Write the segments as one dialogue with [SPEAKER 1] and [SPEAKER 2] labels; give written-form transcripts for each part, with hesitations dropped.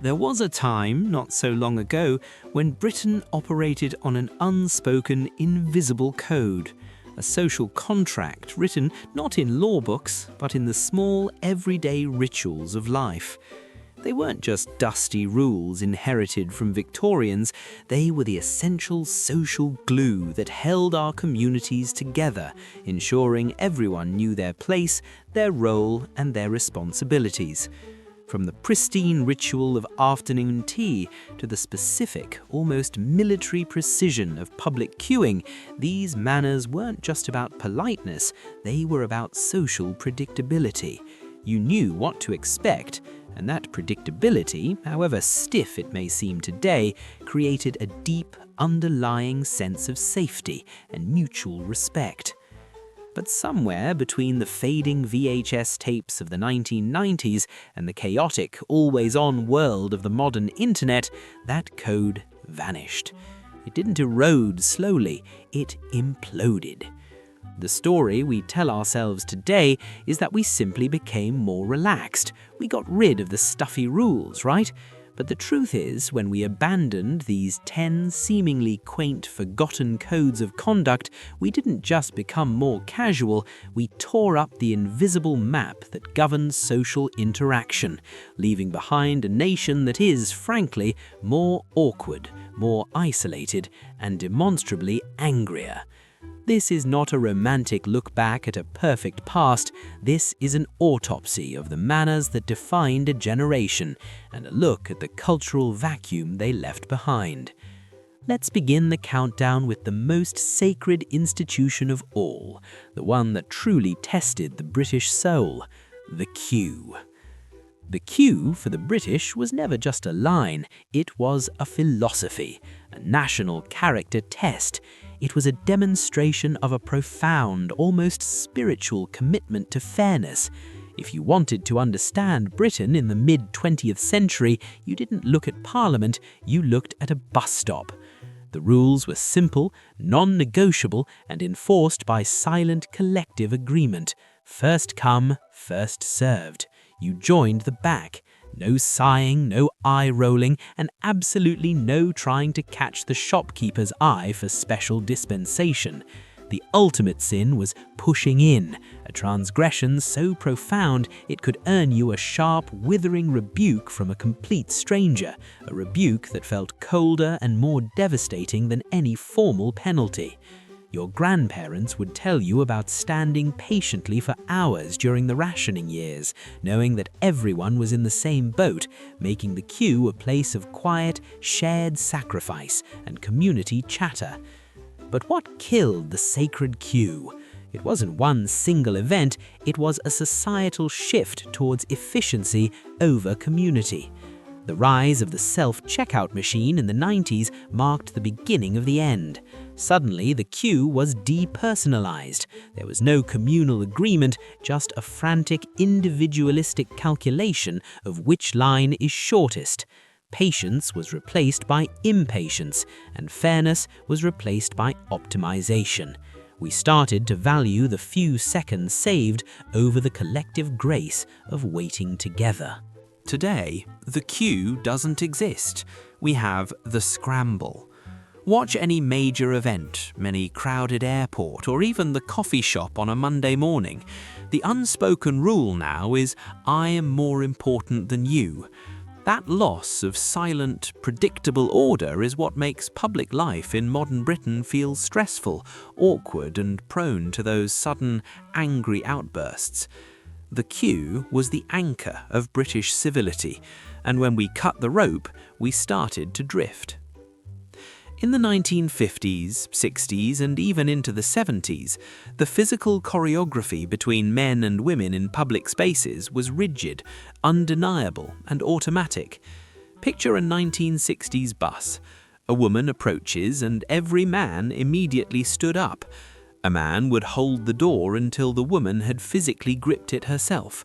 [SPEAKER 1] There was a time, not so long ago, when Britain operated on an unspoken, invisible code, a social contract written not in law books, but in the small, everyday rituals of life. They weren't just dusty rules inherited from Victorians, they were the essential social glue that held our communities together, ensuring everyone knew their place, their role, and their responsibilities. From the pristine ritual of afternoon tea to the specific, almost military precision of public queuing, these manners weren't just about politeness, they were about social predictability. You knew what to expect, and that predictability, however stiff it may seem today, created a deep, underlying sense of safety and mutual respect. But somewhere between the fading VHS tapes of the 1990s and the chaotic, always-on world of the modern internet, that code vanished. It didn't erode slowly, it imploded. The story we tell ourselves today is that we simply became more relaxed. We got rid of the stuffy rules, right? But the truth is, when we abandoned these 10 seemingly quaint, forgotten codes of conduct, we didn't just become more casual, we tore up the invisible map that governs social interaction, leaving behind a nation that is, frankly, more awkward, more isolated, and demonstrably angrier. This is not a romantic look back at a perfect past, this is an autopsy of the manners that defined a generation, and a look at the cultural vacuum they left behind. Let's begin the countdown with the most sacred institution of all, the one that truly tested the British soul, the queue. The queue for the British was never just a line, it was a philosophy, a national character test. It was a demonstration of a profound, almost spiritual commitment to fairness. If you wanted to understand Britain in the mid-20th century, you didn't look at Parliament, you looked at a bus stop. The rules were simple, non-negotiable, and enforced by silent collective agreement. First come, first served. You joined the back. No sighing, no eye-rolling, and absolutely no trying to catch the shopkeeper's eye for special dispensation. The ultimate sin was pushing in, a transgression so profound it could earn you a sharp, withering rebuke from a complete stranger, a rebuke that felt colder and more devastating than any formal penalty. Your grandparents would tell you about standing patiently for hours during the rationing years, knowing that everyone was in the same boat, making the queue a place of quiet, shared sacrifice and community chatter. But what killed the sacred queue? It wasn't one single event, it was a societal shift towards efficiency over community. The rise of the self-checkout machine in the 90s marked the beginning of the end. Suddenly, the queue was depersonalized. There was no communal agreement, just a frantic, individualistic calculation of which line is shortest. Patience was replaced by impatience, and fairness was replaced by optimization. We started to value the few seconds saved over the collective grace of waiting together.
[SPEAKER 2] Today, the queue doesn't exist. We have the scramble. Watch any major event, any crowded airport, or even the coffee shop on a Monday morning. The unspoken rule now is, I am more important than you. That loss of silent, predictable order is what makes public life in modern Britain feel stressful, awkward, and prone to those sudden, angry outbursts. The queue was the anchor of British civility, and when we cut the rope, we started to drift. In the 1950s, 60s, and even into the 70s, the physical choreography between men and women in public spaces was rigid, undeniable, and automatic. Picture a 1960s bus. A woman approaches and every man immediately stood up. A man would hold the door until the woman had physically gripped it herself.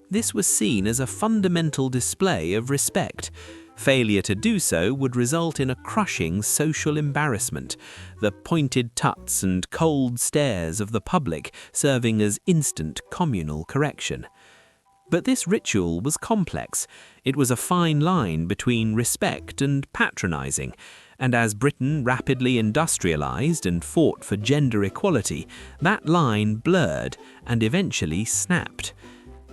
[SPEAKER 2] This was seen as a fundamental display of respect. Failure to do so would result in a crushing social embarrassment, the pointed tuts and cold stares of the public serving as instant communal correction. But this ritual was complex. It was a fine line between respect and patronizing, and as Britain rapidly industrialized and fought for gender equality, that line blurred and eventually snapped.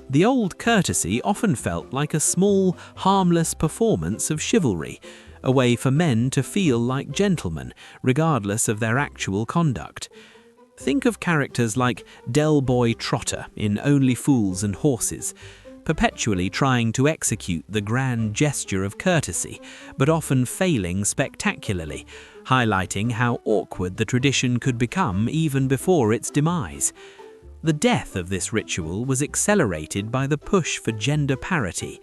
[SPEAKER 2] The old courtesy often felt like a small, harmless performance of chivalry, a way for men to feel like gentlemen, regardless of their actual conduct. Think of characters like Del Boy Trotter in Only Fools and Horses, perpetually trying to execute the grand gesture of courtesy, but often failing spectacularly, highlighting how awkward the tradition could become even before its demise. The death of this ritual was accelerated by the push for gender parity.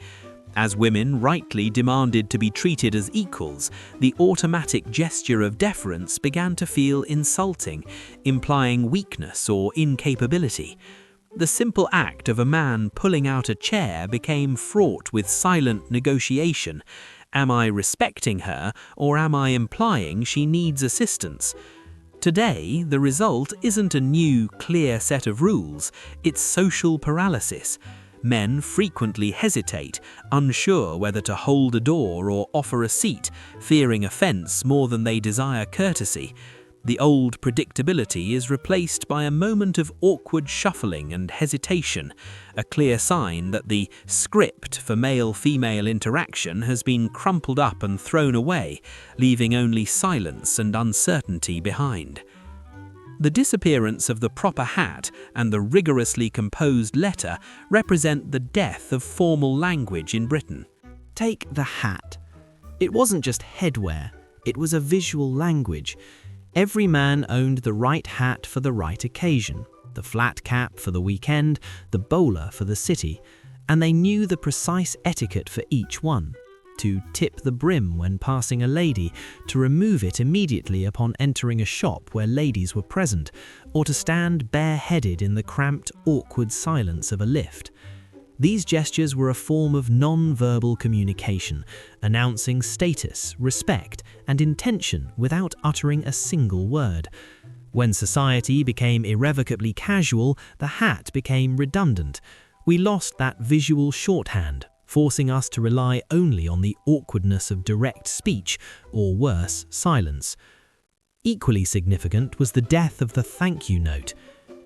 [SPEAKER 2] As women rightly demanded to be treated as equals, the automatic gesture of deference began to feel insulting, implying weakness or incapability. The simple act of a man pulling out a chair became fraught with silent negotiation. Am I respecting her, or am I implying she needs assistance? Today, the result isn't a new, clear set of rules, it's social paralysis. Men frequently hesitate, unsure whether to hold a door or offer a seat, fearing offense more than they desire courtesy. The old predictability is replaced by a moment of awkward shuffling and hesitation, a clear sign that the script for male-female interaction has been crumpled up and thrown away, leaving only silence and uncertainty behind. The disappearance of the proper hat and the rigorously composed letter represent the death of formal language in Britain.
[SPEAKER 1] Take the hat. It wasn't just headwear, it was a visual language. Every man owned the right hat for the right occasion, the flat cap for the weekend, the bowler for the city, and they knew the precise etiquette for each one. To tip the brim when passing a lady, to remove it immediately upon entering a shop where ladies were present, or to stand bareheaded in the cramped, awkward silence of a lift. These gestures were a form of non-verbal communication, announcing status, respect, and intention without uttering a single word. When society became irrevocably casual, the hat became redundant. We lost that visual shorthand, forcing us to rely only on the awkwardness of direct speech, or worse, silence. Equally significant was the death of the thank you note.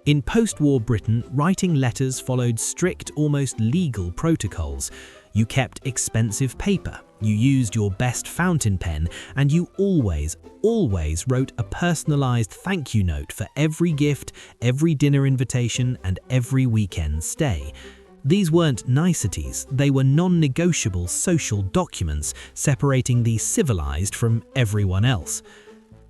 [SPEAKER 1] In post-war Britain, writing letters followed strict, almost legal protocols. You kept expensive paper, you used your best fountain pen, and you always wrote a personalized thank you note for every gift, every dinner invitation, and every weekend stay. These weren't niceties, they were non-negotiable social documents separating the civilized from everyone else.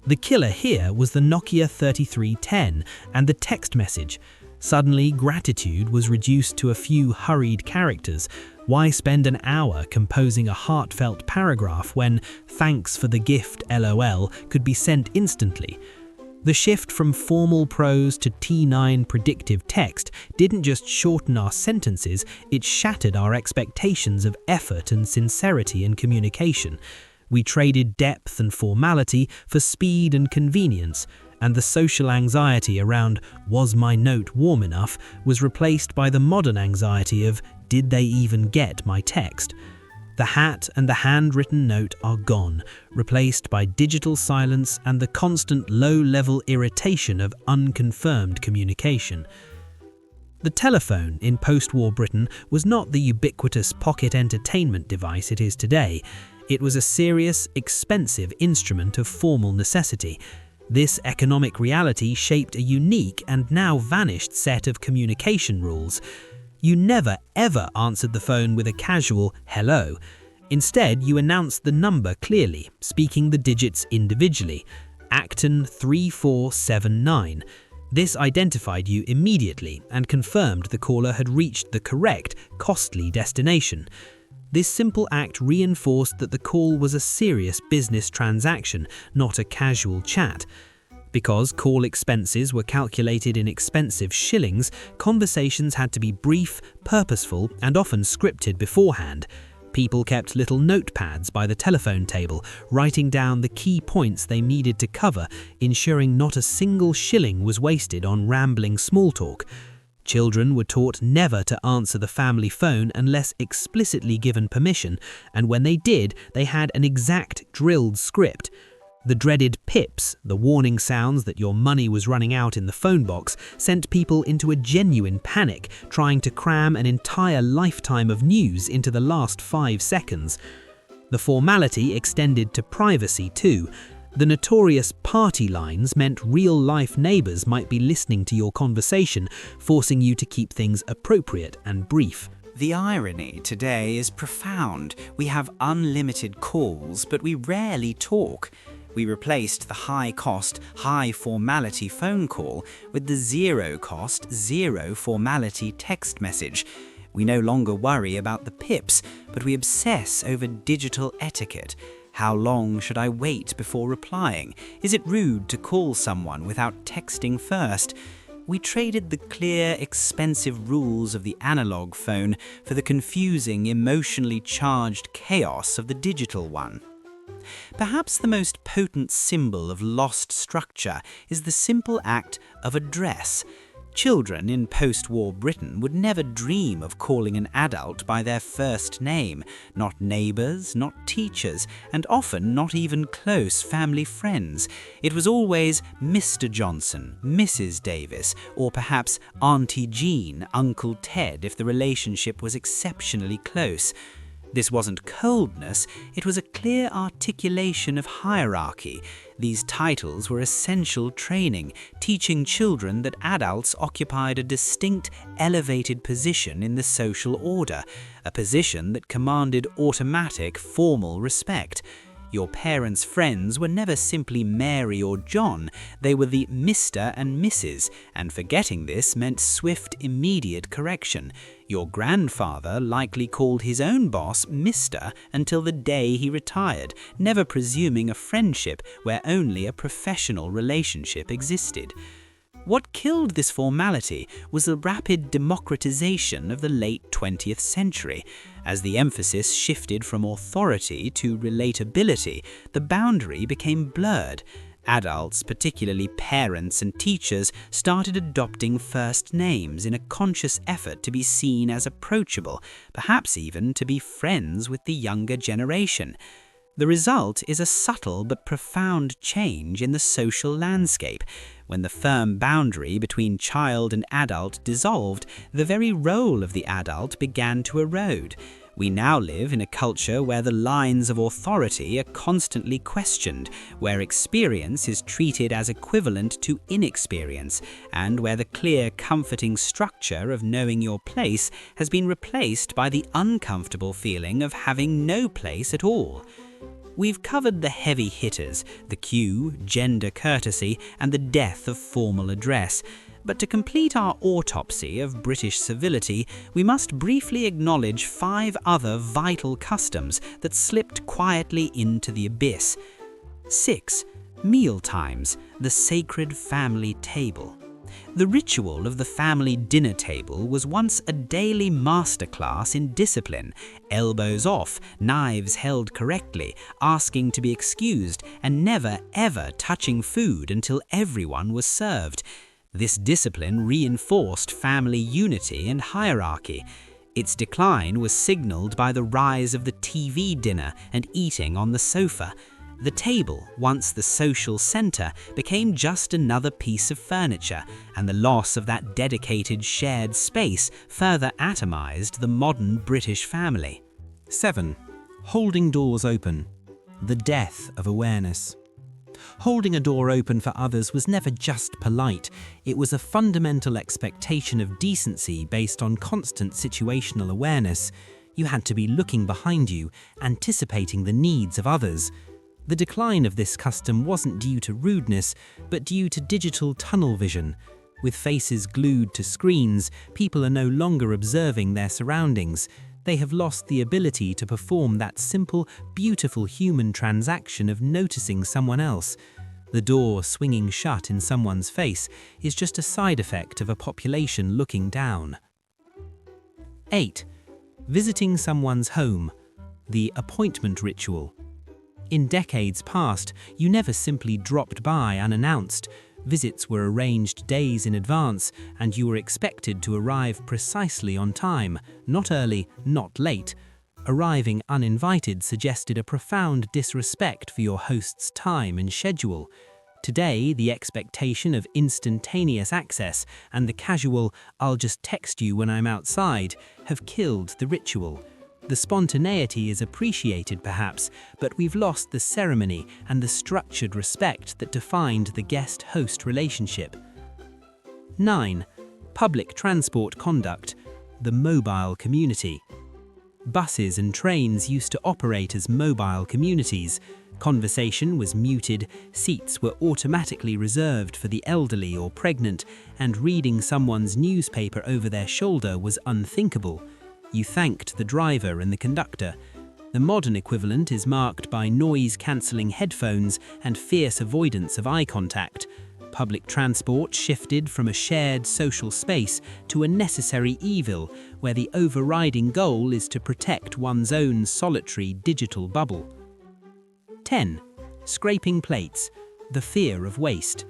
[SPEAKER 1] The killer here was the Nokia 3310 and the text message. Suddenly, gratitude was reduced to a few hurried characters. Why spend an hour composing a heartfelt paragraph when "thanks for the gift, LOL" could be sent instantly? The shift from formal prose to T9 predictive text didn't just shorten our sentences, it shattered our expectations of effort and sincerity in communication. We traded depth and formality for speed and convenience, and the social anxiety around "was my note warm enough" was replaced by the modern anxiety of "did they even get my text?" The hat and the handwritten note are gone, replaced by digital silence and the constant low-level irritation of unconfirmed communication. The telephone in post-war Britain was not the ubiquitous pocket entertainment device it is today. It was a serious, expensive instrument of formal necessity. This economic reality shaped a unique and now vanished set of communication rules. You never ever answered the phone with a casual "hello." Instead, you announced the number clearly, speaking the digits individually. Acton 3479. This identified you immediately and confirmed the caller had reached the correct, costly destination. This simple act reinforced that the call was a serious business transaction, not a casual chat. Because call expenses were calculated in expensive shillings, conversations had to be brief, purposeful, and often scripted beforehand. People kept little notepads by the telephone table, writing down the key points they needed to cover, ensuring not a single shilling was wasted on rambling small talk. Children were taught never to answer the family phone unless explicitly given permission, and when they did, they had an exact drilled script. The dreaded pips, the warning sounds that your money was running out in the phone box, sent people into a genuine panic, trying to cram an entire lifetime of news into the last 5 seconds. The formality extended to privacy too. The notorious party lines meant real-life neighbours might be listening to your conversation, forcing you to keep things appropriate and brief.
[SPEAKER 2] The irony today is profound. We have unlimited calls, but we rarely talk. We replaced the high-cost, high-formality phone call with the zero-cost, zero-formality text message. We no longer worry about the pips, but we obsess over digital etiquette. How long should I wait before replying? Is it rude to call someone without texting first? We traded the clear, expensive rules of the analog phone for the confusing, emotionally charged chaos of the digital one. Perhaps the most potent symbol of lost structure is the simple act of address. Children in post-war Britain would never dream of calling an adult by their first name, not neighbours, not teachers, and often not even close family friends. It was always Mr. Johnson, Mrs. Davis, or perhaps Auntie Jean, Uncle Ted if the relationship was exceptionally close. This wasn't coldness, it was a clear articulation of hierarchy. These titles were essential training, teaching children that adults occupied a distinct, elevated position in the social order, a position that commanded automatic, formal respect. Your parents' friends were never simply Mary or John, they were the Mr. and Mrs., and forgetting this meant swift, immediate correction. Your grandfather likely called his own boss Mr. until the day he retired, never presuming a friendship where only a professional relationship existed. What killed this formality was the rapid democratization of the late 20th century. As the emphasis shifted from authority to relatability, the boundary became blurred. Adults, particularly parents and teachers, started adopting first names in a conscious effort to be seen as approachable, perhaps even to be friends with the younger generation. The result is a subtle but profound change in the social landscape. When the firm boundary between child and adult dissolved, the very role of the adult began to erode. We now live in a culture where the lines of authority are constantly questioned, where experience is treated as equivalent to inexperience, and where the clear, comforting structure of knowing your place has been replaced by the uncomfortable feeling of having no place at all. We've covered the heavy hitters, the cue, gender courtesy, and the death of formal address. But to complete our autopsy of British civility, we must briefly acknowledge 5 other vital customs that slipped quietly into the abyss. 6. Meal times, the sacred family table. The ritual of the family dinner table was once a daily masterclass in discipline, elbows off, knives held correctly, asking to be excused, and never ever touching food until everyone was served. This discipline reinforced family unity and hierarchy. Its decline was signaled by the rise of the TV dinner and eating on the sofa. The table, once the social centre, became just another piece of furniture, and the loss of that dedicated shared space further atomized the modern British family.
[SPEAKER 1] 7. Holding doors open. The death of awareness. Holding a door open for others was never just polite, it was a fundamental expectation of decency based on constant situational awareness. You had to be looking behind you, anticipating the needs of others. The decline of this custom wasn't due to rudeness, but due to digital tunnel vision. With faces glued to screens, people are no longer observing their surroundings. They have lost the ability to perform that simple, beautiful human transaction of noticing someone else. The door swinging shut in someone's face is just a side effect of a population looking down. 8. Visiting someone's home. The appointment ritual. In decades past, you never simply dropped by unannounced. Visits were arranged days in advance, and you were expected to arrive precisely on time, not early, not late. Arriving uninvited suggested a profound disrespect for your host's time and schedule. Today, the expectation of instantaneous access and the casual "I'll just text you when I'm outside" have killed the ritual. The spontaneity is appreciated perhaps, but we've lost the ceremony and the structured respect that defined the guest-host relationship. 9. Public transport conduct. The mobile community. Buses and trains used to operate as mobile communities. Conversation was muted, seats were automatically reserved for the elderly or pregnant, and reading someone's newspaper over their shoulder was unthinkable. You thanked the driver and the conductor. The modern equivalent is marked by noise-cancelling headphones and fierce avoidance of eye contact. Public transport shifted from a shared social space to a necessary evil, where the overriding goal is to protect one's own solitary digital bubble. 10. Scraping plates. The fear of waste.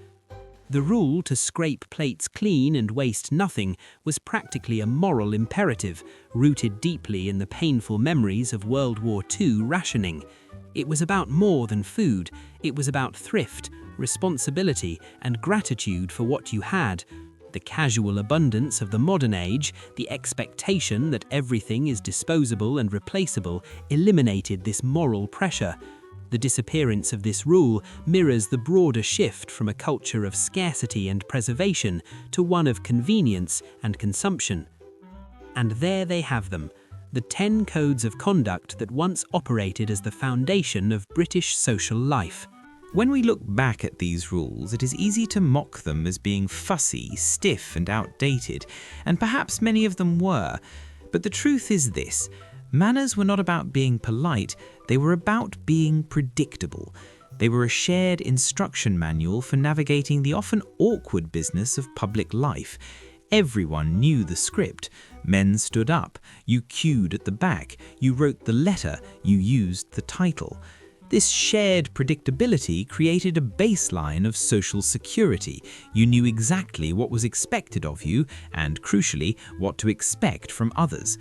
[SPEAKER 1] The rule to scrape plates clean and waste nothing was practically a moral imperative, rooted deeply in the painful memories of World War II rationing. It was about more than food, it was about thrift, responsibility, and gratitude for what you had. The casual abundance of the modern age, the expectation that everything is disposable and replaceable, eliminated this moral pressure. The disappearance of this rule mirrors the broader shift from a culture of scarcity and preservation to one of convenience and consumption. And there they have them, the 10 codes of conduct that once operated as the foundation of British social life.
[SPEAKER 2] When we look back at these rules, it is easy to mock them as being fussy, stiff, and outdated, and perhaps many of them were. But the truth is this: manners were not about being polite, they were about being predictable. They were a shared instruction manual for navigating the often awkward business of public life. Everyone knew the script. Men stood up, you queued at the back, you wrote the letter, you used the title. This shared predictability created a baseline of social security. You knew exactly what was expected of you and, crucially, what to expect from others.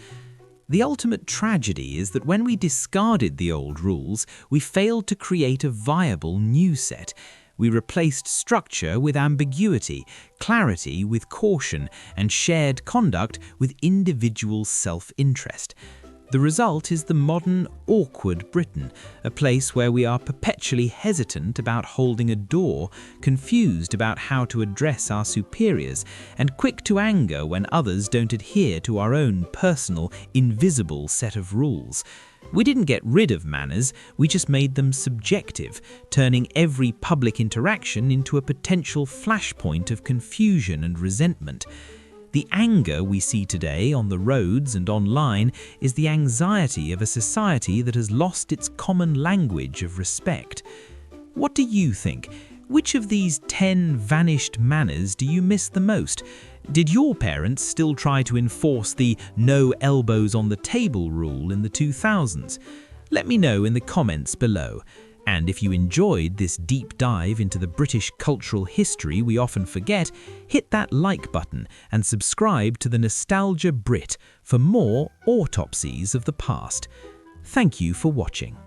[SPEAKER 2] The ultimate tragedy is that when we discarded the old rules, we failed to create a viable new set. We replaced structure with ambiguity, clarity with caution, and shared conduct with individual self-interest. The result is the modern, awkward Britain, a place where we are perpetually hesitant about holding a door, confused about how to address our superiors, and quick to anger when others don't adhere to our own personal, invisible set of rules. We didn't get rid of manners, we just made them subjective, turning every public interaction into a potential flashpoint of confusion and resentment. The anger we see today on the roads and online is the anxiety of a society that has lost its common language of respect. What do you think? Which of these 10 vanished manners do you miss the most? Did your parents still try to enforce the "no elbows on the table" rule in the 2000s? Let me know in the comments below. And if you enjoyed this deep dive into the British cultural history we often forget, hit that like button and subscribe to the Nostalgia Brit for more autopsies of the past. Thank you for watching.